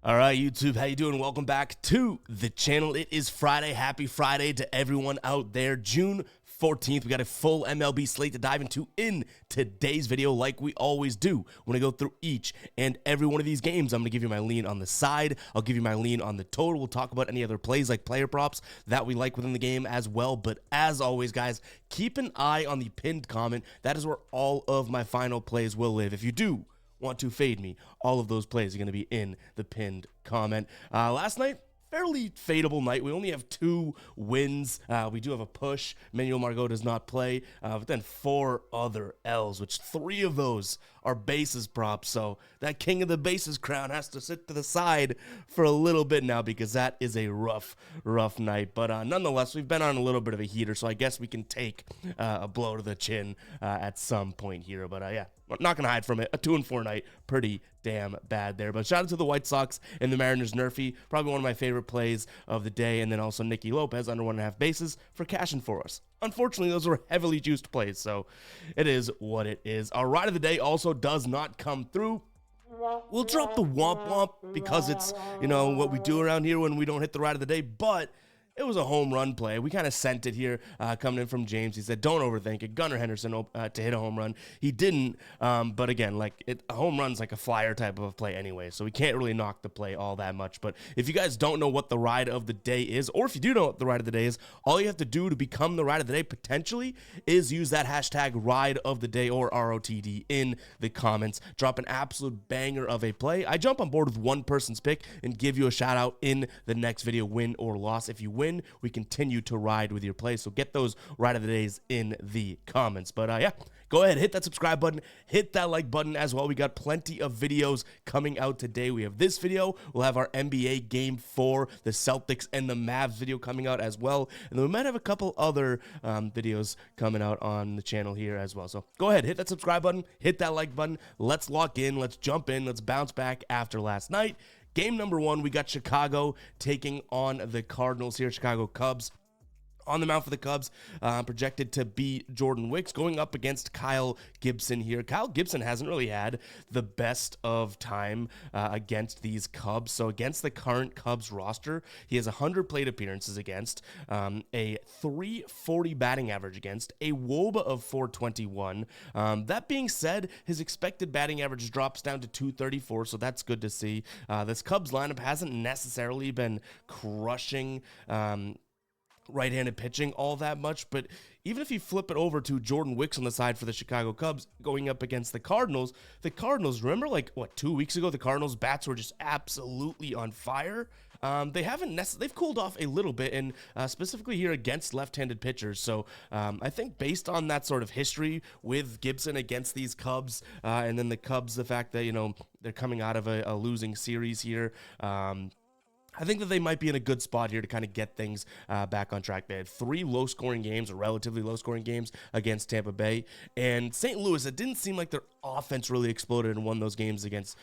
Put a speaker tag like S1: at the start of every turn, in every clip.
S1: All right, YouTube, how you doing? Welcome back to the channel. It is Friday. Happy Friday to everyone out there. June 14th, we got a full MLB slate to dive into in today's video like we always do. We're going to go through each and every one of these games. I'm going to give you my lean on the side. I'll give you my lean on the total. We'll talk about any other plays like player props that we like within the game as well. But as always, guys, keep an eye on the pinned comment. That is where all of my final plays will live. If you do want to fade me, all of those plays are going to be in the pinned comment. Last night, fairly fadeable night. We only have 2 wins. We do have a push. Manuel Margot does not play, but then 4 other L's, which 3 of those are bases props. So that king of the bases crown has to sit to the side for a little bit now because that is a rough night. But nonetheless, we've been on a little bit of a heater, so I guess we can take a blow to the chin at some point here. But yeah, I'm not going to hide from it. A 2-4 night, pretty damn bad there. But shout out to the White Sox and the Mariners nerfy. Probably one of my favorite plays of the day. And then also Nicky Lopez under 1.5 bases for cashing for us. Unfortunately, those were heavily juiced plays, so it is what it is. Our ride of the day also does not come through. We'll drop the womp womp because it's, you know, what we do around here when we don't hit the ride of the day, but it was a home run play. We kind of sent it here coming in from James. He said, don't overthink it. Gunnar Henderson to hit a home run. He didn't, but again, like a home run's like a flyer type of a play anyway, so we can't really knock the play all that much. But if you guys don't know what the ride of the day is, or if you do know what the ride of the day is, all you have to do to become the ride of the day potentially is use that hashtag ride of the day or ROTD in the comments. Drop an absolute banger of a play. I jump on board with one person's pick and give you a shout out in the next video, win or loss. If you win, we continue to ride with your play, so get those ride of the days in the comments. But yeah, go ahead, hit that subscribe button, hit that like button as well. We got plenty of videos coming out today. We have this video, we'll have our NBA Game 4, the Celtics and the Mavs video coming out as well, and then we might have a couple other videos coming out on the channel here as well. So go ahead, hit that subscribe button, hit that like button. Let's lock in, let's jump in, let's bounce back after last night. Game number 1, we got Chicago taking on the Cardinals here. Chicago Cubs on the mound for the Cubs, projected to beat Jordan Wicks, going up against Kyle Gibson here. Kyle Gibson hasn't really had the best of time against these Cubs. So against the current Cubs roster, he has 100 plate appearances against, a 340 batting average against, a WOBA of 421. That being said, his expected batting average drops down to 234, so that's good to see. This Cubs lineup hasn't necessarily been crushing right-handed pitching all that much, but even if you flip it over to Jordan Wicks on the side for the Chicago Cubs going up against the Cardinals, remember, like, what, 2 weeks ago, the Cardinals bats were just absolutely on fire. They've cooled off a little bit, and specifically here against left-handed pitchers. So I think based on that sort of history with Gibson against these Cubs, and then the Cubs, the fact that, you know, they're coming out of a losing series here, I think that they might be in a good spot here to kind of get things back on track. They had 3 low-scoring games, or relatively low-scoring games, against Tampa Bay. And St. Louis, it didn't seem like their offense really exploded and won those games against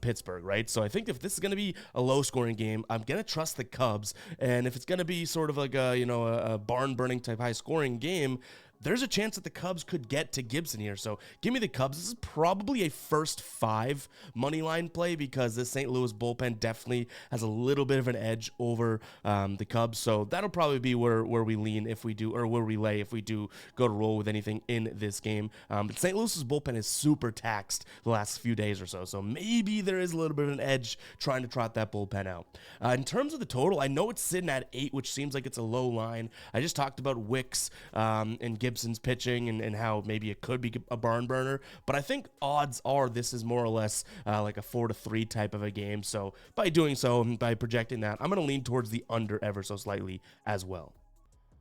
S1: Pittsburgh, right? So I think if this is going to be a low-scoring game, I'm going to trust the Cubs. And if it's going to be sort of like a barn-burning type high-scoring game, there's a chance that the Cubs could get to Gibson here. So give me the Cubs. This is probably a first 5 money line play because the St. Louis bullpen definitely has a little bit of an edge over the Cubs. So that'll probably be where we lean if we do, or where we lay if we do go to roll with anything in this game. But St. Louis's bullpen is super taxed the last few days or so. So maybe there is a little bit of an edge trying to trot that bullpen out. In terms of the total, I know it's sitting at 8, which seems like it's a low line. I just talked about Wicks and Gibson's pitching and how maybe it could be a barn burner, but I think odds are this is more or less like a 4-3 type of a game. So by doing so, and by projecting that, I'm going to lean towards the under ever so slightly as well.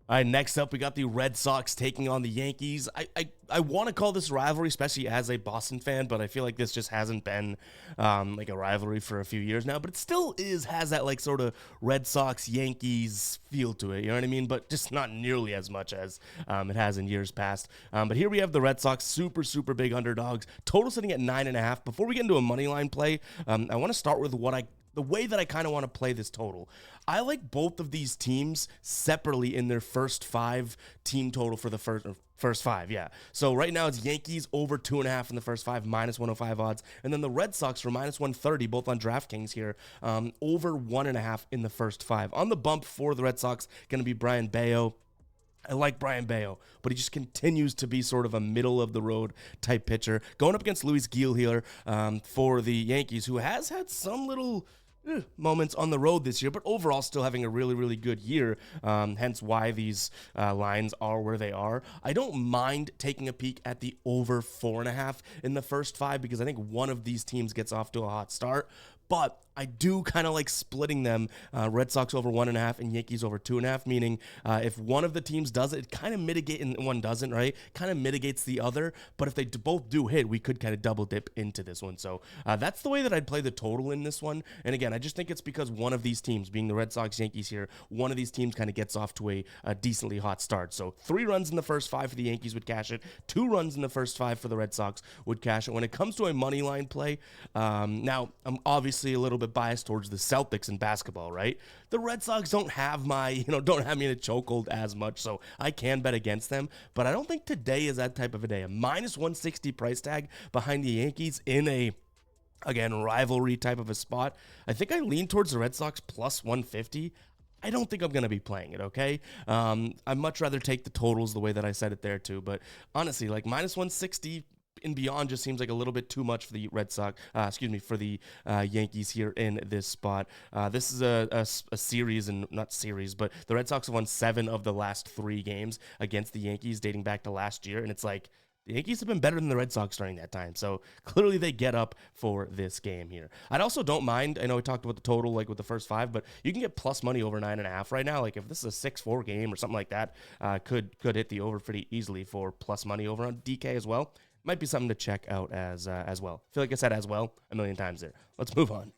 S1: All right, next up, we got the Red Sox taking on the Yankees. I want to call this rivalry, especially as a Boston fan, but I feel like this just hasn't been like a rivalry for a few years now. But it still has that like sort of Red Sox-Yankees feel to it, you know what I mean? But just not nearly as much as it has in years past. But here we have the Red Sox, super big underdogs. Total sitting at 9.5. Before we get into a money line play, I want to start with the way that I kind of want to play this total, I like both of these teams separately in their first 5 team total for the first 5, yeah. So right now it's Yankees over 2.5 in the first 5, minus 105 odds. And then the Red Sox for minus 130, both on DraftKings here, over 1.5 in the first 5. On the bump for the Red Sox, going to be Brian Bayo. I like Brian Bayo, but he just continues to be sort of a middle-of-the-road type pitcher. Going up against Luis Gil here for the Yankees, who has had some little moments on the road this year, but overall still having a really, really good year, hence why these lines are where they are. I don't mind taking a peek at the over 4.5 in the first 5 because I think one of these teams gets off to a hot start, but I do kind of like splitting them, Red Sox over 1.5 and Yankees over 2.5, meaning if one of the teams does it, it kind of mitigates, and one doesn't, right? Kind of mitigates the other, but if they both do hit, we could kind of double dip into this one. So that's the way that I'd play the total in this one. And again, I just think it's because one of these teams, being the Red Sox, Yankees here, one of these teams kind of gets off to a decently hot start. So 3 runs in the first 5 for the Yankees would cash it. 2 runs in the first 5 for the Red Sox would cash it. When it comes to a money line play, now I'm obviously a little bit biased towards the Celtics in basketball, right? The Red Sox don't have don't have me in a chokehold as much, so I can bet against them, but I don't think today is that type of a day. A minus 160 price tag behind the Yankees in a, again, rivalry type of a spot. I think I lean towards the Red Sox plus 150. I don't think I'm going to be playing it, okay? I'd much rather take the totals the way that I said it there too, but honestly, like minus 160 and beyond just seems like a little bit too much for the Red Sox, for the Yankees here in this spot. This is a series, and not series, but the Red Sox have won 7 of the last 3 games against the Yankees dating back to last year, and it's like, the Yankees have been better than the Red Sox during that time, so clearly they get up for this game here. I also don't mind, I know we talked about the total like with the first 5, but you can get plus money over 9.5 right now. Like if this is a 6-4 game or something like that, could hit the over pretty easily for plus money over on DK as well. Might be something to check out as well. I feel like I said as well a million times there. Let's move on.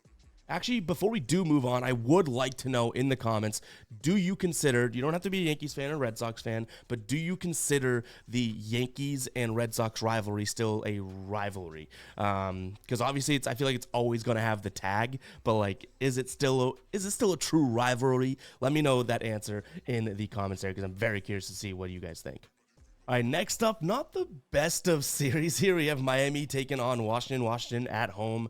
S1: Actually, before we do move on, I would like to know in the comments, do you consider, you don't have to be a Yankees fan or Red Sox fan, but do you consider the Yankees and Red Sox rivalry still a rivalry? Because obviously I feel like it's always going to have the tag, but like, is it still a true rivalry? Let me know that answer in the comments there, because I'm very curious to see what you guys think. All right, next up, not the best of series here. We have Miami taking on Washington at home.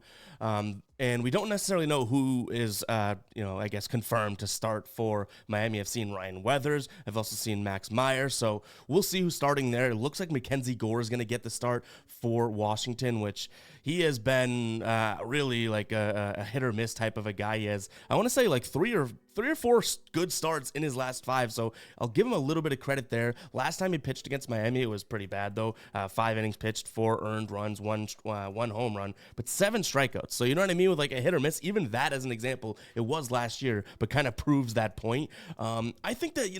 S1: And we don't necessarily know who is, I guess, confirmed to start for Miami. I've seen Ryan Weathers. I've also seen Max Meyer. So we'll see who's starting there. It looks like Mackenzie Gore is going to get the start for Washington, which he has been really like a hit or miss type of a guy. He has, I want to say, like three or four good starts in his last 5. So I'll give him a little bit of credit there. Last time he pitched against Miami, it was pretty bad, though. 5 innings pitched, 4 earned runs, one home run, but 7 strikeouts. So you know what I mean? With like a hit or miss, even that as an example, it was last year, but kind of proves that point. I think that,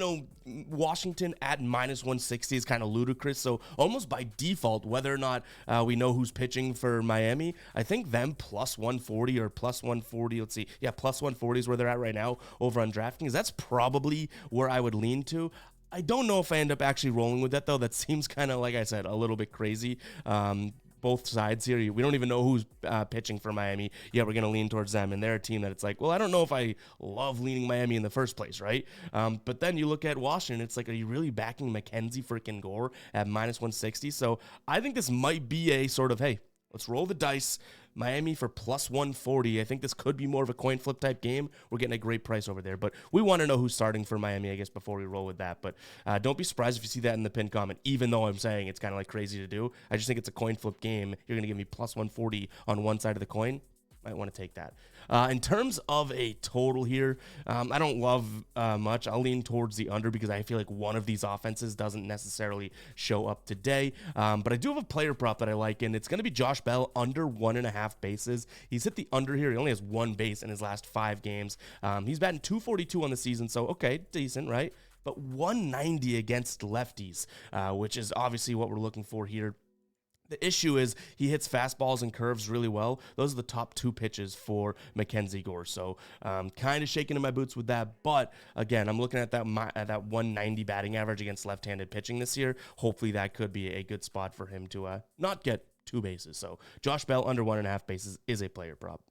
S1: Washington at minus 160 is kind of ludicrous. So almost by default, whether or not we know who's pitching for Miami, I think them plus 140 or plus 140. Let's see. Yeah, plus 140 is where they're at right now over on DraftKings. That's probably where I would lean to. I don't know if I end up actually rolling with that, though. That seems kind of, like I said, a little bit crazy. Both sides here, we don't even know who's pitching for Miami. Yeah, we're going to lean towards them, and they're a team that it's like, well, I don't know if I love leaning Miami in the first place, right? But then you look at Washington, it's like, are you really backing Mackenzie freaking Gore at minus 160? So I think this might be a sort of, hey, let's roll the dice. Miami for plus 140. I think this could be more of a coin flip type game. We're getting a great price over there, but we want to know who's starting for Miami, I guess, before we roll with that. But don't be surprised if you see that in the pinned comment, even though I'm saying it's kind of like crazy to do. I just think it's a coin flip game. You're going to give me plus 140 on one side of the coin. Might want to take that. In terms of a total here, I don't love much. I'll lean towards the under because I feel like one of these offenses doesn't necessarily show up today. But I do have a player prop that I like, and it's going to be Josh Bell under 1.5 bases. He's hit the under here. He only has 1 base in his last 5 games. He's batting .242 on the season, so okay, decent, right? But 190 against lefties, which is obviously what we're looking for here. The issue is he hits fastballs and curves really well. Those are the top 2 pitches for Mackenzie Gore. So kind of shaking in my boots with that. But again, I'm looking at that 190 batting average against left-handed pitching this year. Hopefully that could be a good spot for him to not get 2 bases. So Josh Bell under 1.5 bases is a player prop.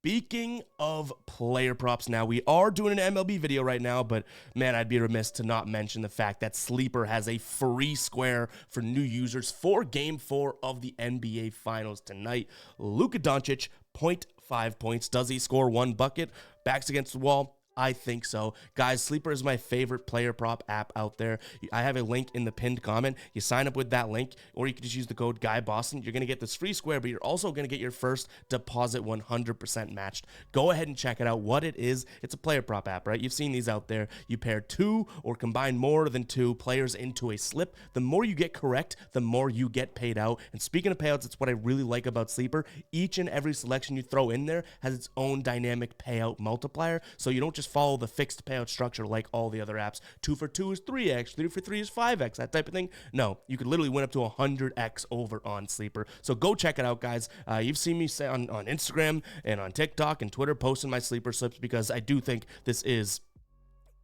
S1: Speaking of player props now, we are doing an MLB video right now, but man, I'd be remiss to not mention the fact that Sleeper has a free square for new users for Game 4 of the NBA Finals tonight. Luka Doncic, 0.5 points. Does he score one bucket? Backs against the wall? I think so. Guys, Sleeper is my favorite player prop app out there. I have a link in the pinned comment. You sign up with that link, or you can just use the code GUYBOSTON. You're going to get this free square, but you're also going to get your first deposit 100% matched. Go ahead and check it out. What it is, it's a player prop app, right? You've seen these out there. You pair two or combine more than two players into a slip. The more you get correct, the more you get paid out. And speaking of payouts, it's what I really like about Sleeper. Each and every selection you throw in there has its own dynamic payout multiplier, so you don't just follow the fixed payout structure like all the other apps. 2 for 2 is 3x, 3 for 3 is 5x, that type of thing. No, you could literally win up to 100x over on Sleeper. So go check it out, guys. You've seen me say on Instagram and on TikTok and Twitter posting my Sleeper slips because I do think this is,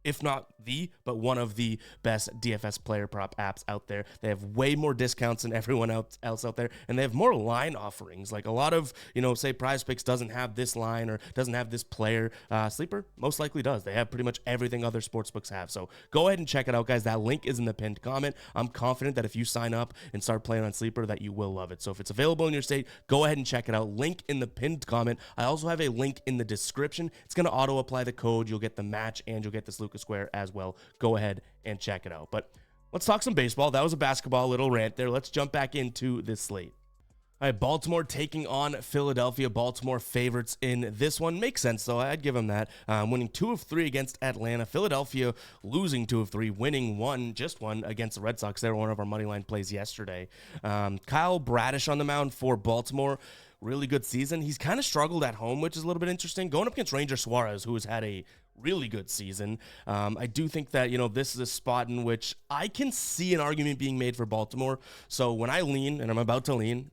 S1: if not the, but one of the best DFS player prop apps out there. They have way more discounts than everyone else out there, and they have more line offerings. Like a lot of, say Prize Picks doesn't have this line or doesn't have this player. Sleeper most likely does. They have pretty much everything other sportsbooks have. So go ahead and check it out, guys. That link is in the pinned comment. I'm confident that if you sign up and start playing on Sleeper, that you will love it. So if it's available in your state, go ahead and check it out. Link in the pinned comment. I also have a link in the description. It's going to auto apply the code. You'll get the match and you'll get this Lucas Square as well. Go ahead and check it out. But let's talk some baseball. That was a basketball little rant there. Let's jump back into this slate. All right, Baltimore taking on Philadelphia. Baltimore favorites in this one. Makes sense, though. I'd give them that. Winning 2 of 3 against Atlanta. Philadelphia losing 2 of 3, winning just one against the Red Sox. They were one of our moneyline plays yesterday. Kyle Bradish on the mound for Baltimore. Really good season. He's kind of struggled at home, which is a little bit interesting. Going up against Ranger Suarez, who has had a really good season. I do think that, this is a spot in which I can see an argument being made for Baltimore. So when I lean, and I'm about to leaning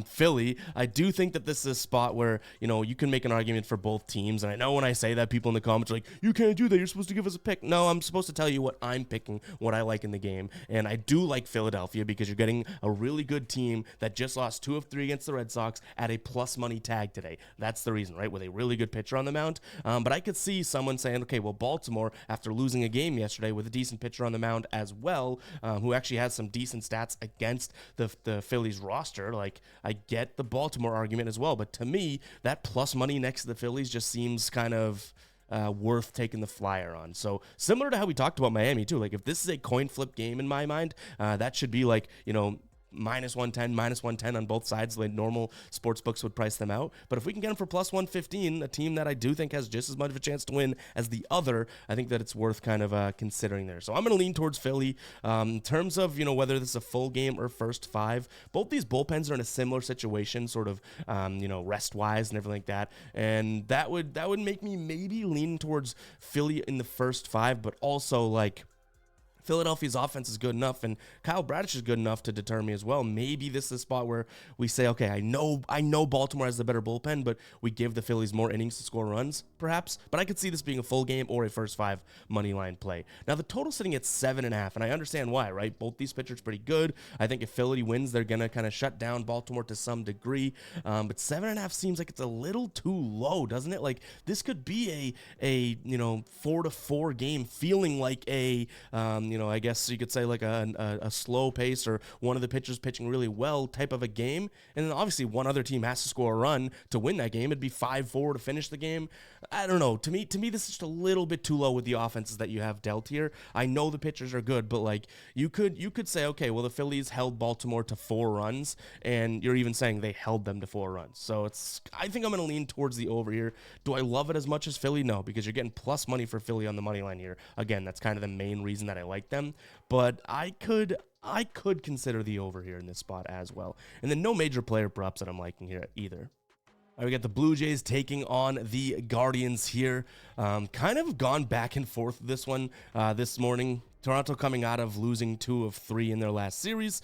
S1: Philly, I do think that this is a spot where, you can make an argument for both teams. And I know when I say that, people in the comments are like, you can't do that. You're supposed to give us a pick. No, I'm supposed to tell you what I'm picking, what I like in the game. And I do like Philadelphia because you're getting a really good team that just lost 2 of 3 against the Red Sox at a plus money tag today. That's the reason, right? With a really good pitcher on the mound. But I could see someone saying, okay, well, Baltimore, after losing a game yesterday with a decent pitcher on the mound as well, who actually has some decent stats against the Phillies roster, like I get the Baltimore argument as well, but to me that plus money next to the Phillies just seems kind of worth taking the flyer on. So similar to how we talked about Miami too, like if this is a coin flip game in my mind, that should be like minus 110, minus 110 on both sides, the way normal sports books would price them out. But if we can get them for plus 115, a team that I do think has just as much of a chance to win as the other, I think that it's worth kind of considering there. So I'm going to lean towards Philly. In terms of, whether this is a full game or first 5, both these bullpens are in a similar situation, sort of, rest-wise and everything like that. And that would make me maybe lean towards Philly in the first 5, but also like Philadelphia's offense is good enough, and Kyle Bradish is good enough to deter me as well. Maybe this is a spot where we say, okay, I know Baltimore has the better bullpen, but we give the Phillies more innings to score runs, perhaps. But I could see this being a full game or a first 5 money line play. Now, the total's sitting at 7.5, and I understand why, right? Both these pitchers pretty good. I think if Philly wins, they're going to kind of shut down Baltimore to some degree. But 7.5 seems like it's a little too low, doesn't it? Like, this could be a 4-4 game, feeling like a, I guess you could say like a slow pace or one of the pitchers pitching really well type of a game. And then obviously one other team has to score a run to win that game. It'd be 5-4 to finish the game. I don't know. To me, this is just a little bit too low with the offenses that you have dealt here. I know the pitchers are good, but like you could say, okay, well, the Phillies held Baltimore to 4 runs, and you're even saying they held them to 4 runs. So I think I'm going to lean towards the over here. Do I love it as much as Philly? No, because you're getting plus money for Philly on the money line here. Again, that's kind of the main reason that I like them, but I could consider the over here in this spot as well. And then no major player props that I'm liking here either. All right, we got the Blue Jays taking on the Guardians here. Kind of gone back and forth this one this morning. Toronto coming out of losing 2 of 3 in their last series.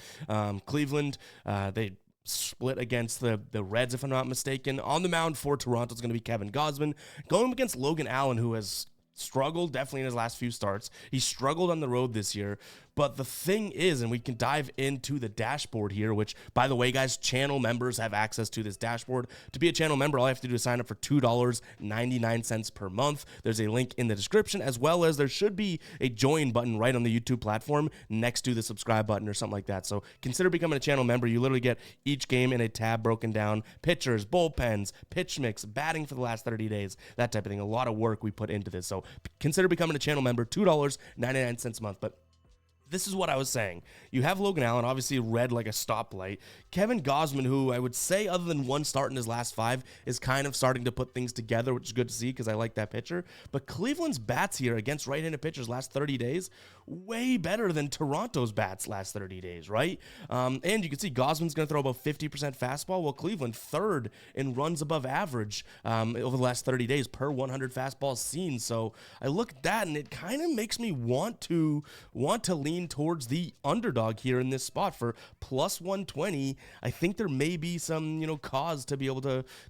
S1: Cleveland, they split against the Reds, if I'm not mistaken. On the mound for Toronto is going to be Kevin Gausman, going against Logan Allen, who has struggled definitely in his last few starts. He struggled on the road this year, But the thing is, and we can dive into the dashboard here, which, by the way, guys, channel members have access to this dashboard. To be a channel member, all you have to do is sign up for $2.99 per month. There's a link in the description, as well as there should be a join button right on the YouTube platform next to the subscribe button or something like that. So consider becoming a channel member. You literally get each game in a tab broken down, pitchers, bullpens, pitch mix, batting for the last 30 days, that type of thing. A lot of work we put into this. So consider becoming a channel member, $2.99 a month. But this is what I was saying. You have Logan Allen, obviously red like a stoplight. Kevin Gausman, who I would say other than one start in his last 5, is kind of starting to put things together, which is good to see because I like that pitcher. But Cleveland's bats here against right-handed pitchers last 30 days, way better than Toronto's bats last 30 days, right? And you can see Gausman's going to throw about 50% fastball, while Cleveland third in runs above average over the last 30 days per 100 fastballs seen. So I look at that, and it kind of makes me want to lean towards the underdog here in this spot for plus 120. I think there may be some, cause to be able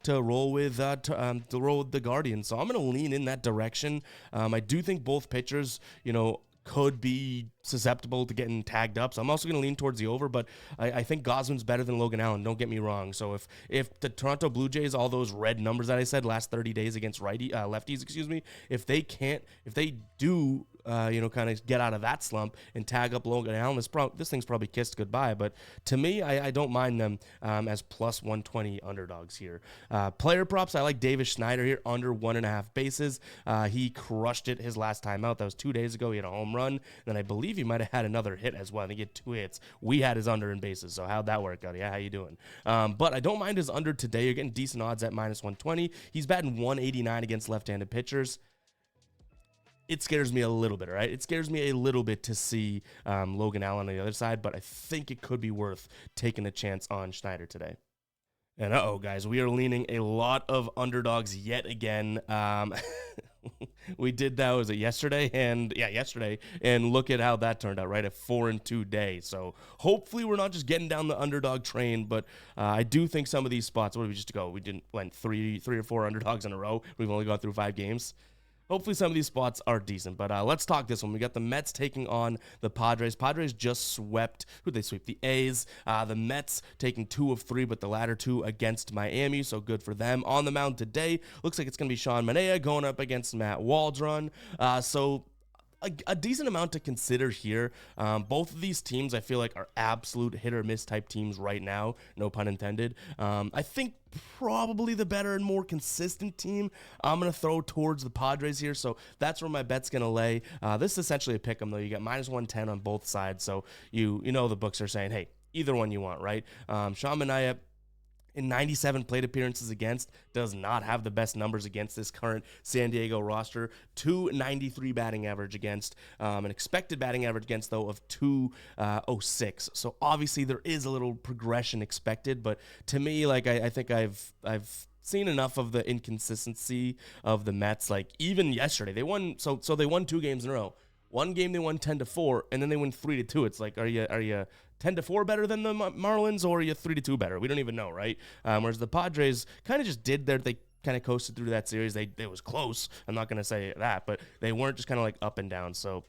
S1: to roll with the Guardians. So I'm going to lean in that direction. I do think both pitchers, could be susceptible to getting tagged up. So I'm also going to lean towards the over, but I think Gausman's better than Logan Allen. Don't get me wrong. So if the Toronto Blue Jays, all those red numbers that I said last 30 days against lefties, if they do, kind of get out of that slump and tag up Logan Allen, this thing's probably kissed goodbye. But to me, I don't mind them as plus 120 underdogs here. Player props, I like Davis Schneider here, under 1.5 bases. He crushed it his last time out. That was 2 days ago. He had a home run. Then I believe he might have had another hit as well. I think he had 2 hits. We had his under in bases. So how'd that work out? Yeah, how you doing? But I don't mind his under today. You're getting decent odds at minus 120. He's batting 189 against left-handed pitchers. It scares me a little bit, right? It scares me a little bit to see Logan Allen on the other side, but I think it could be worth taking a chance on Schneider today. And guys, we are leaning a lot of underdogs yet again. We did that, was it yesterday? Yesterday. And look at how that turned out, right? A 4-2 day. So hopefully we're not just getting down the underdog train, but I do think some of these spots, what did we just go? We went three or four underdogs in a row. We've only gone through 5 games. Hopefully some of these spots are decent, but let's talk this one. We got the Mets taking on the Padres. Padres just swept, who'd they sweep? The A's. The Mets taking 2 of 3, but the latter 2 against Miami, so good for them. On the mound today, looks like it's going to be Sean Manaea going up against Matt Waldron. So a decent amount to consider here. Both of these teams, I feel like, are absolute hit-or-miss type teams right now, no pun intended. I think probably the better and more consistent team, I'm going to throw towards the Padres here, so that's where my bet's going to lay. This is essentially a pick 'em, though. You got minus 110 on both sides, so you know the books are saying, hey, either one you want, right? Sean Manaea, in 97 plate appearances against, does not have the best numbers against this current San Diego roster. 293 batting average against, an expected batting average against, though, of 206. So obviously there is a little progression expected, but to me, like, I think I've seen enough of the inconsistency of the Mets. Like, even yesterday, they won, so they won 2 games in a row. One game they won 10-4, and then they win 3-2. It's like, are you 10-4 better than the Marlins, or are you 3-2 better? We don't even know, right? Whereas the Padres kind of just they kind of coasted through that series. It was close. I'm not going to say that, but they weren't just kind of like up and down. So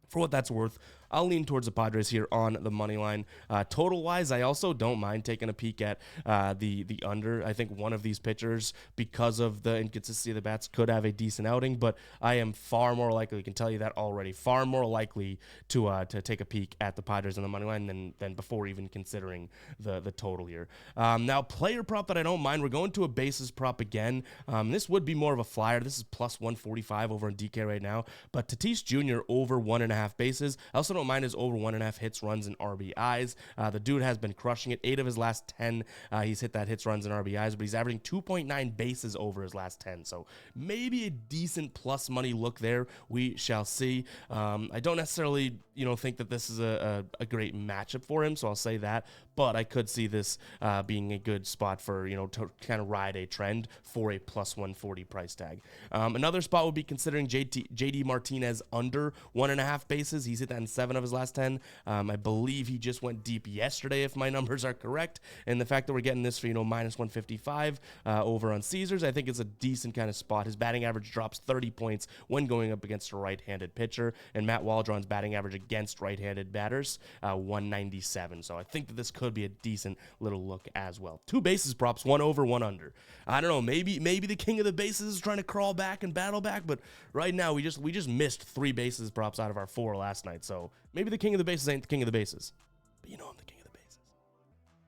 S1: for what that's worth, I'll lean towards the Padres here on the money line. Total-wise, I also don't mind taking a peek at the under. I think one of these pitchers, because of the inconsistency of the bats, could have a decent outing, but I am far more likely, I can tell you that already, far more likely to take a peek at the Padres on the money line than before even considering the total here. Now, player prop that I don't mind, we're going to a bases prop again. This would be more of a flyer. This is plus 145 over on DK right now, but Tatis Jr. over 1.5 bases. I also don't mind his over 1.5 hits, runs, and RBIs. The dude has been crushing it. 8 of his last 10, he's hit that hits, runs, and RBIs, but he's averaging 2.9 bases over his last 10. So maybe a decent plus money look there. We shall see. I don't necessarily, think that this is a great matchup for him, so I'll say that. but I could see this being a good spot for, to kind of ride a trend for a plus 140 price tag. Another spot would be considering JD Martinez under 1.5 bases. He's hit that in 7 of his last 10. I believe he just went deep yesterday, if my numbers are correct. And the fact that we're getting this for, minus 155 over on Caesars, I think it's a decent kind of spot. His batting average drops 30 points when going up against a right-handed pitcher, and Matt Waldron's batting average against right-handed batters, 197. So I think that this could be a decent little look as well. 2 bases props, 1 over, 1 under. I don't know, maybe the king of the bases is trying to crawl back and battle back, but right now we just missed 3 bases props out of our 4 last night. So maybe the king of the bases ain't the king of the bases, but I'm the king of the bases.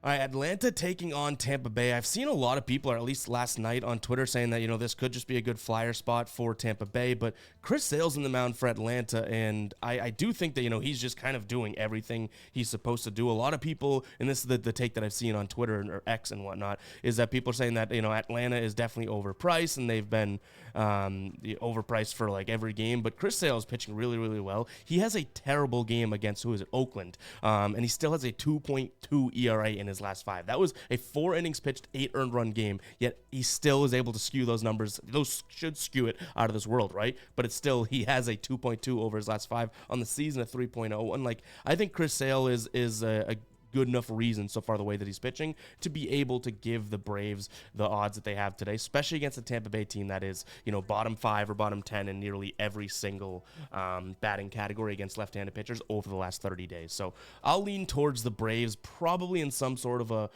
S1: All right, Atlanta taking on Tampa Bay. I've seen a lot of people, or at least last night on Twitter, saying that, this could just be a good flyer spot for Tampa Bay. But Chris Sale's in the mound for Atlanta, and I do think that, he's just kind of doing everything he's supposed to do. A lot of people, and this is the take that I've seen on Twitter or X and whatnot, is that people are saying that, Atlanta is definitely overpriced, and they've been overpriced for like every game. But Chris Sale is pitching really, really well. He has a terrible game against, Oakland, and he still has a 2.2 ERA in his last 5. That was a 4 innings pitched, 8 earned run game, yet he still is able to skew those numbers. Those should skew it out of this world, right? But it's still, he has a 2.2 over his last 5 on the season, a 3.0. And like, I think Chris Sale is a good enough reason so far the way that he's pitching to be able to give the Braves the odds that they have today, especially against a Tampa Bay team that is, bottom 5 or bottom 10 in nearly every single batting category against left-handed pitchers over the last 30 days. So I'll lean towards the Braves, probably in some sort of a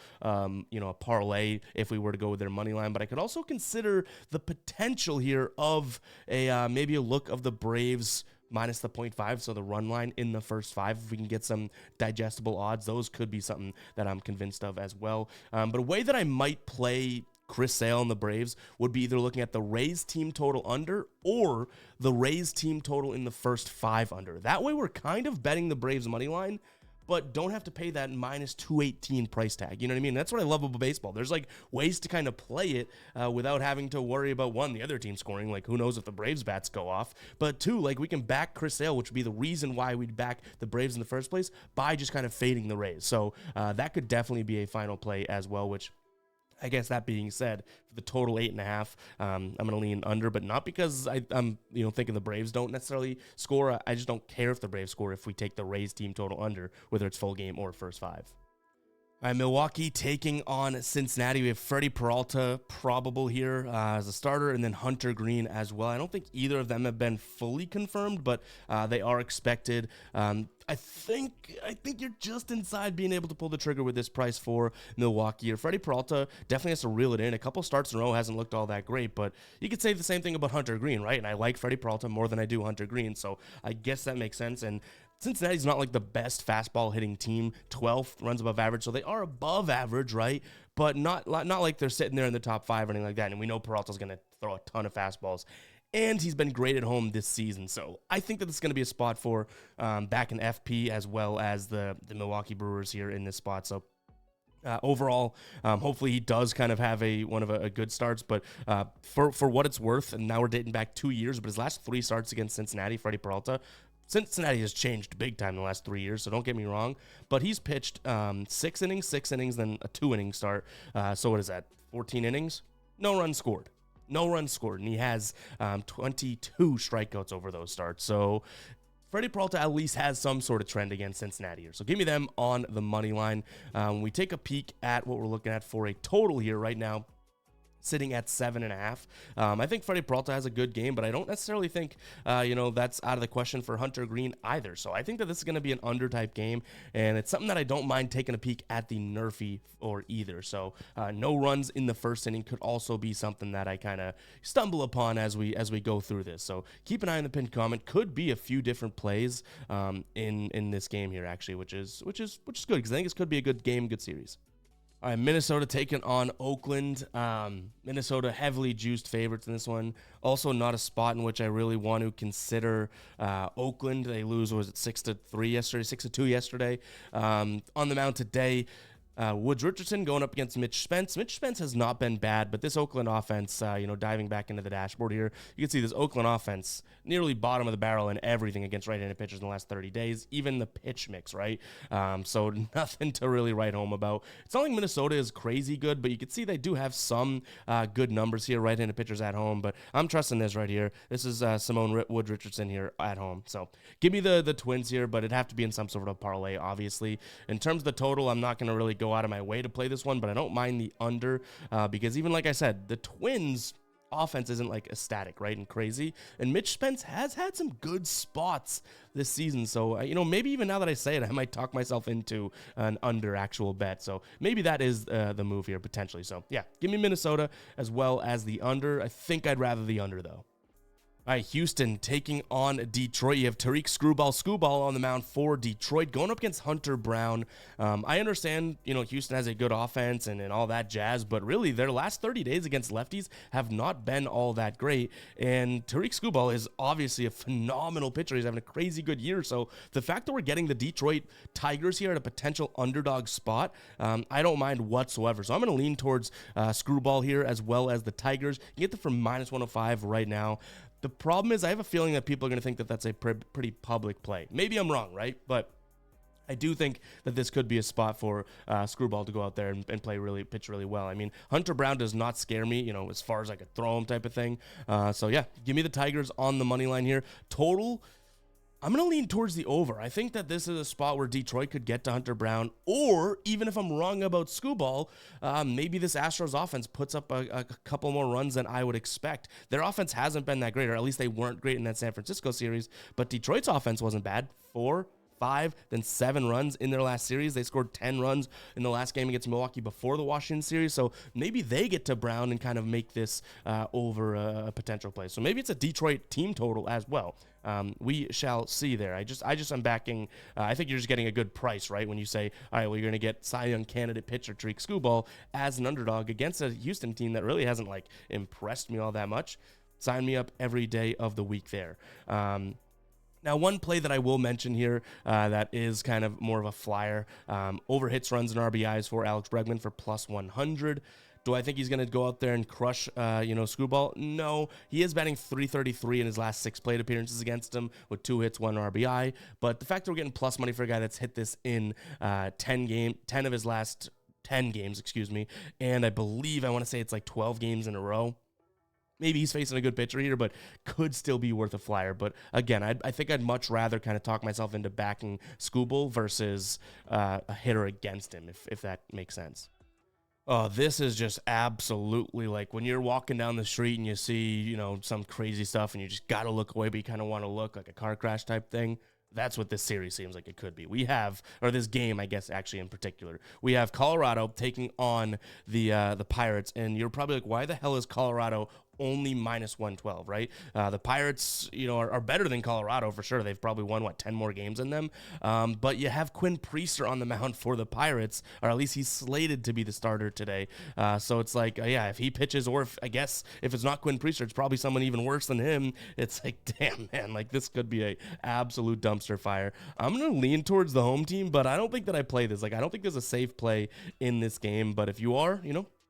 S1: parlay if we were to go with their money line. But I could also consider the potential here of a maybe a look of the Braves minus the 0.5, so the run line in the first 5. If we can get some digestible odds, those could be something that I'm convinced of as well. But a way that I might play Chris Sale and the Braves would be either looking at the Rays team total under or the Rays team total in the first 5 under. That way we're kind of betting the Braves money line, but don't have to pay that minus 218 price tag. You know what I mean? That's what I love about baseball. There's like ways to kind of play it without having to worry about, 1, the other team scoring. Like, who knows if the Braves bats go off. But 2, like, we can back Chris Sale, which would be the reason why we'd back the Braves in the first place, by just kind of fading the Rays. So that could definitely be a final play as well, which, I guess that being said, for the total 8.5, I'm going to lean under, but not because I'm thinking the Braves don't necessarily score. I just don't care if the Braves score if we take the Rays team total under, whether it's full game or first 5. All right, Milwaukee taking on Cincinnati. We have Freddie Peralta probable here as a starter, and then Hunter Green as well. I don't think either of them have been fully confirmed, but they are expected. I think you're just inside being able to pull the trigger with this price for Milwaukee. Or Freddie Peralta definitely has to reel it in. A couple starts in a row hasn't looked all that great, but you could say the same thing about Hunter Green, right? And I like Freddie Peralta more than I do Hunter Green, so I guess that makes sense. And Cincinnati's not like the best fastball hitting team, 12th runs above average, so they are above average, right? But not like they're sitting there in the top 5 or anything like that. And we know Peralta's going to throw a ton of fastballs. And he's been great at home this season. So I think that this is going to be a spot for back in FP as well as the Milwaukee Brewers here in this spot. So overall, hopefully he does kind of have one of a good starts, but for what it's worth, and now we're dating back 2 years, but his last 3 starts against Cincinnati, Freddie Peralta, Cincinnati has changed big time in the last 3 years, so don't get me wrong, but he's pitched 6 innings, then a 2-inning start. So what is that, 14 innings? No runs scored. And he has 22 strikeouts over those starts. So Freddie Peralta at least has some sort of trend against Cincinnati here. So give me them on the money line. When we take a peek at what we're looking at for a total here right now, sitting at 7.5. I think Freddie Peralta has a good game, but I don't necessarily think, that's out of the question for Hunter Green either. So I think that this is going to be an under type game, and it's something that I don't mind taking a peek at the Nerfy or either. So no runs in the first inning could also be something that I kind of stumble upon as we go through this. So keep an eye on the pinned comment. Could be a few different plays in this game here actually, which is good because I think this could be a good game, good series. All right, Minnesota taking on Oakland. Minnesota heavily juiced favorites in this one. Also not a spot in which I really want to consider Oakland. They lose, 6-3 yesterday, 6-2 yesterday. On the mound today, Woods Richardson going up against Mitch Spence. Mitch Spence has not been bad, but this Oakland offense, diving back into the dashboard here, you can see this Oakland offense nearly bottom of the barrel in everything against right-handed pitchers in the last 30 days, even the pitch mix, right? So nothing to really write home about. It's not like Minnesota is crazy good, but you can see they do have some good numbers here, right-handed pitchers at home, but I'm trusting this right here. This is Simone Woods Richardson here at home. So give me the Twins here, but it'd have to be in some sort of parlay, obviously. In terms of the total, I'm not going to really go out of my way to play this one, but I don't mind the under because even like I said, the Twins offense isn't like ecstatic, right, and crazy, and Mitch Spence has had some good spots this season, so maybe even now that I say it, I might talk myself into an under actual bet, so maybe that is the move here potentially. So yeah, give me Minnesota as well as the under. I think I'd rather the under though. All right, Houston taking on Detroit. You have Tariq Screwball on the mound for Detroit, going up against Hunter Brown. I understand, Houston has a good offense and all that jazz, but really their last 30 days against lefties have not been all that great. And Tariq Screwball is obviously a phenomenal pitcher. He's having a crazy good year. So the fact that we're getting the Detroit Tigers here at a potential underdog spot, I don't mind whatsoever. So I'm going to lean towards Screwball here as well as the Tigers. You get them for -105 right now. The problem is I have a feeling that people are going to think that that's a pretty public play. Maybe I'm wrong, right? But I do think that this could be a spot for Screwball to go out there and pitch really well. I mean, Hunter Brown does not scare me, as far as I could throw him type of thing. So yeah, give me the Tigers on the money line here. Total, I'm going to lean towards the over. I think that this is a spot where Detroit could get to Hunter Brown, or even if I'm wrong about Screwball, maybe this Astros offense puts up a couple more runs than I would expect. Their offense hasn't been that great, or at least they weren't great in that San Francisco series, but Detroit's offense wasn't bad. 4, 5, then 7 runs in their last series. They scored 10 runs in the last game against Milwaukee before the Washington series, so maybe they get to Brown and kind of make this over a potential play. So maybe it's a Detroit team total as well. We shall see there. I just am backing. I think you're just getting a good price, right? When you say, all right, well, you're going to get Cy Young candidate pitcher Tariq Screwball as an underdog against a Houston team that really hasn't impressed me all that much. Sign me up every day of the week there. Now, one play that I will mention here that is kind of more of a flyer, over hits, runs, and RBIs for Alex Bregman for +100. Do I think he's going to go out there and crush, Screwball? No. He is batting .333 in his last 6 plate appearances against him with 2 hits, 1 RBI. But the fact that we're getting plus money for a guy that's hit this in 10 of his last 10 games, and I believe, I want to say it's 12 games in a row. Maybe he's facing a good pitcher here, but could still be worth a flyer. But again, I think I'd much rather kind of talk myself into backing Screwball versus a hitter against him, if that makes sense. Oh, this is just absolutely when you're walking down the street and you see, some crazy stuff and you just got to look away, but you kind of want to look like a car crash type thing. That's what this series seems like it could be. Or this game, I guess, actually in particular. We have Colorado taking on the Pirates, and you're probably like, why the hell is Colorado only -112, right? The Pirates, are better than Colorado for sure. They've probably won, 10 more games than them. But you have Quinn Priester on the mound for the Pirates, or at least he's slated to be the starter today. So it's if he pitches, or if it's not Quinn Priester, it's probably someone even worse than him. It's damn, man, this could be a absolute dumpster fire. I'm going to lean towards the home team, but I don't think that I play this. I don't think there's a safe play in this game. But if you are,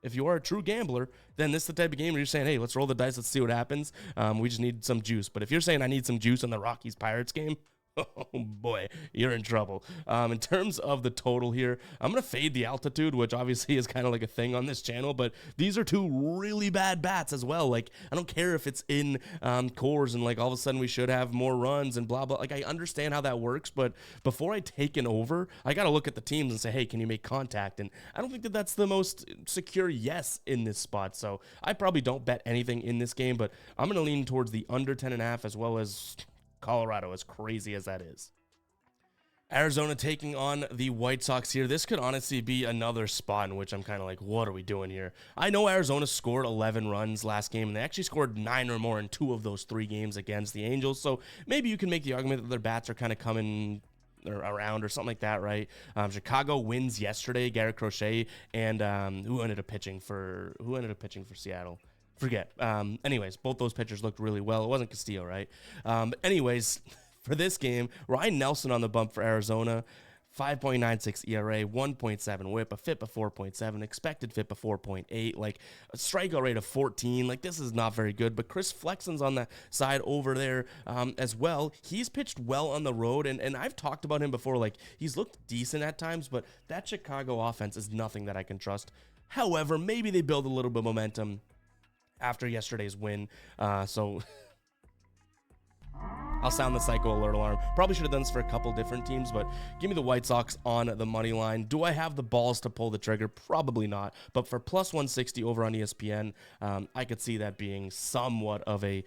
S1: if you are a true gambler, then this is the type of game where you're saying, hey, let's roll the dice, let's see what happens. We just need some juice. But if you're saying I need some juice in the Rockies-Pirates game, oh boy, you're in trouble. In terms of the total here, I'm going to fade the altitude, which obviously is kind of like a thing on this channel, but these are 2 really bad bats as well. I don't care if it's in Coors and all of a sudden we should have more runs and blah, blah. I understand how that works, but before I take an over, I got to look at the teams and say, hey, can you make contact? And I don't think that that's the most secure yes in this spot, so I probably don't bet anything in this game, but I'm going to lean towards the under 10.5 as well as Colorado, as crazy as that is. Arizona taking on the White Sox here. This could honestly be another spot in which I'm kind of what are we doing here? I know Arizona scored 11 runs last game, and they actually scored 9 or more in 2 of those 3 games against the Angels, so maybe you can make the argument that their bats are kind of coming around or something like that, right? Chicago wins yesterday, Garrett Crochet, and who ended up pitching for Seattle? Forget. Anyways, both those pitchers looked really well. It wasn't Castillo, right? But anyways, for this game, Ryan Nelson on the bump for Arizona. 5.96 ERA, 1.7 whip, a FIP of 4.7, expected FIP of 4.8, like a strikeout rate of 14. Like, this is not very good. But Chris Flexen's on the side over there as well. He's pitched well on the road, and I've talked about him before. Like, he's looked decent at times, but that Chicago offense is nothing that I can trust. However, maybe they build a little bit of momentum after yesterday's win. So I'll sound the psycho alert alarm. Probably should have done this for a couple different teams, but give me the White Sox on the money line. Do I have the balls to pull the trigger? Probably not. But for plus 160 over on ESPN, I could see that being somewhat of a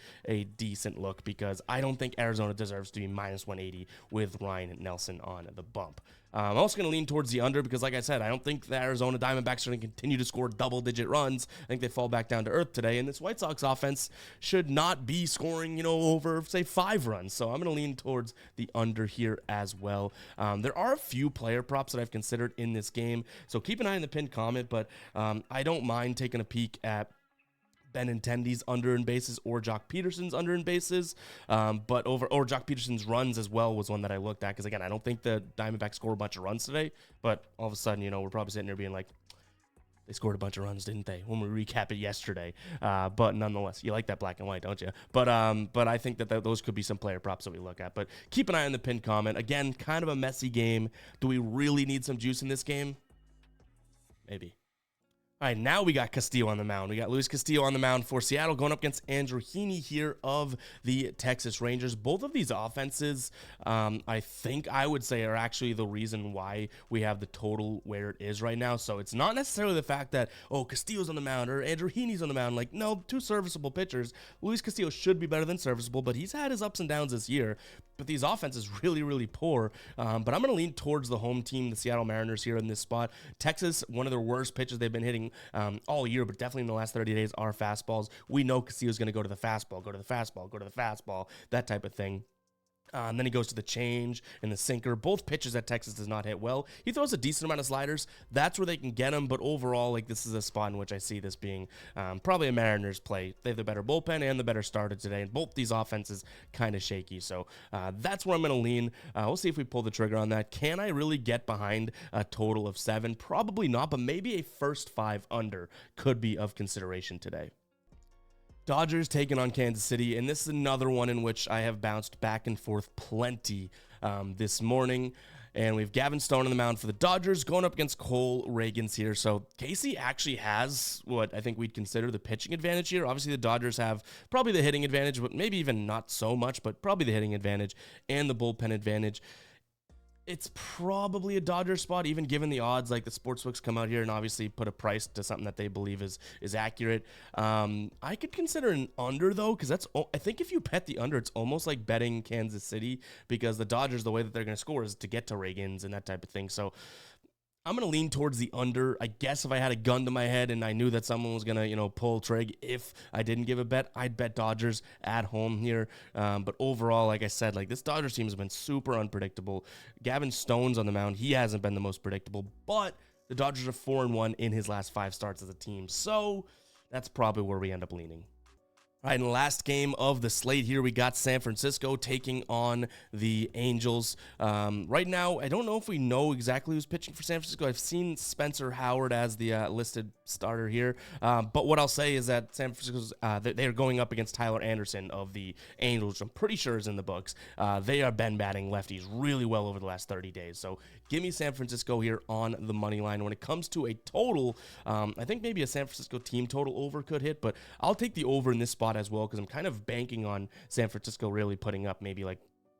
S1: decent look, because I don't think Arizona deserves to be minus 180 with Ryan Nelson on the bump. I'm also going to lean towards the under because, like I said, I don't think the Arizona Diamondbacks are going to continue to score double-digit runs. I think they fall back down to earth today, and this White Sox offense should not be scoring, over, say, 5 runs. So I'm going to lean towards the under here as well. There are a few player props that I've considered in this game, so keep an eye on the pinned comment, but I don't mind taking a peek at Benintendi's under in bases or Jock Peterson's under in bases, or Jock Peterson's runs as well was one that I looked at, because again, I don't think the Diamondbacks scored a bunch of runs today, but all of a sudden, we're probably sitting there being like, they scored a bunch of runs, didn't they, when we recap it yesterday? But nonetheless, you like that black and white, don't you? But I think that those could be some player props that we look at. But keep an eye on the pinned comment. Again, kind of a messy game. Do we really need some juice in this game? Maybe. All right, now we got Castillo on the mound. We got Luis Castillo on the mound for Seattle, going up against Andrew Heaney here of the Texas Rangers. Both of these offenses, I think I would say, are actually the reason why we have the total where it is right now. So it's not necessarily the fact that, Castillo's on the mound or Andrew Heaney's on the mound. Like, no, 2 serviceable pitchers. Luis Castillo should be better than serviceable, but he's had his ups and downs this year. But these offenses really, really poor. But I'm going to lean towards the home team, the Seattle Mariners, here in this spot. Texas, one of their worst pitches they've been hitting all year, but definitely in the last 30 days are fastballs. We know Castillo's going to go to the fastball, that type of thing. And then he goes to the change and the sinker. Both pitches that Texas does not hit well. He throws a decent amount of sliders. That's where they can get him. But overall, this is a spot in which I see this being probably a Mariners play. They have the better bullpen and the better starter today. And both these offenses kind of shaky. So that's where I'm going to lean. We'll see if we pull the trigger on that. Can I really get behind a total of 7? Probably not, but maybe a first 5 under could be of consideration today. Dodgers taking on Kansas City, and this is another one in which I have bounced back and forth plenty this morning. And we have Gavin Stone on the mound for the Dodgers going up against Cole Reagans here. So Casey actually has what I think we'd consider the pitching advantage here. Obviously, the Dodgers have probably the hitting advantage, but maybe even not so much, but probably the hitting advantage and the bullpen advantage. It's probably a Dodger spot, even given the odds. Like, the sportsbooks come out here and obviously put a price to something that they believe is accurate. I could consider an under, though, because I think if you bet the under, it's almost like betting Kansas City, because the Dodgers, the way that they're going to score is to get to Reagans and that type of thing. So I'm going to lean towards the under. I guess if I had a gun to my head and I knew that someone was going to, pull trig, if I didn't give a bet, I'd bet Dodgers at home here. But overall, like I said, this Dodgers team has been super unpredictable. Gavin Stone's on the mound. He hasn't been the most predictable, but the Dodgers are 4-1 in his last 5 starts as a team. So that's probably where we end up leaning. All right, in the last game of the slate here, we got San Francisco taking on the Angels. Right now, I don't know if we know exactly who's pitching for San Francisco. I've seen Spencer Howard as the listed starter here. But what I'll say is that San Francisco's they are going up against Tyler Anderson of the Angels, which I'm pretty sure is in the books. They have been batting lefties really well over the last 30 days. So give me San Francisco here on the money line. When it comes to a total, I think maybe a San Francisco team total over could hit, but I'll take the over in this spot as well, because I'm kind of banking on San Francisco really putting up maybe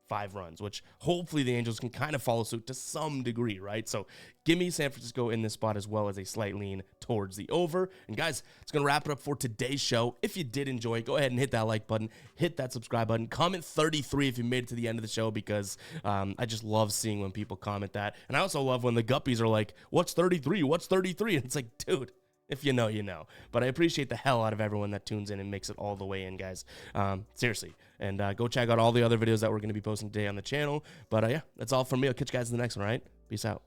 S1: 5 runs, which hopefully the Angels can kind of follow suit to some degree, right? So give me San Francisco in this spot as well as a slight lean towards the over. And guys, it's going to wrap it up for today's show. If you did enjoy, go ahead and hit that like button, hit that subscribe button, comment 33 if you made it to the end of the show, because I just love seeing when people comment that. And I also love when the guppies are like, what's 33? What's 33? And it's like, dude, if you know, you know. But I appreciate the hell out of everyone that tunes in and makes it all the way in, guys. Seriously. And go check out all the other videos that we're going to be posting today on the channel. But yeah, that's all from me. I'll catch you guys in the next one, all right? Peace out.